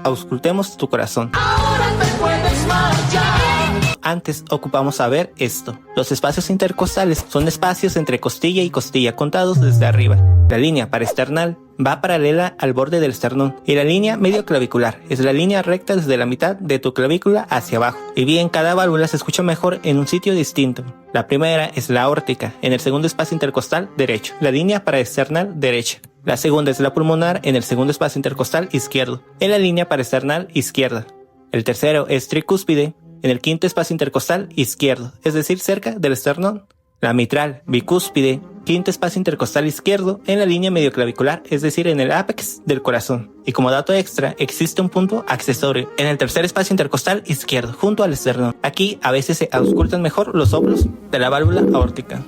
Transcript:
Auscultemos tu corazón. Antes ocupamos saber esto. Los espacios intercostales son espacios entre costilla y costilla contados desde arriba. La línea parasternal va paralela al borde del esternón y la línea medioclavicular es la línea recta desde la mitad de tu clavícula hacia abajo. Y bien, cada válvula se escucha mejor en un sitio distinto. La primera es la aórtica, en el segundo espacio intercostal derecho, la línea paraesternal derecha. La segunda es la pulmonar en el segundo espacio intercostal izquierdo, en la línea paraesternal izquierda. El tercero es tricúspide, en el quinto espacio intercostal izquierdo, es decir, cerca del esternón. La mitral, bicúspide, quinto espacio intercostal izquierdo, en la línea medioclavicular, es decir, en el ápex del corazón. Y como dato extra, existe un punto accesorio en el tercer espacio intercostal izquierdo, junto al esternón. Aquí a veces se auscultan mejor los soplos de la válvula aórtica.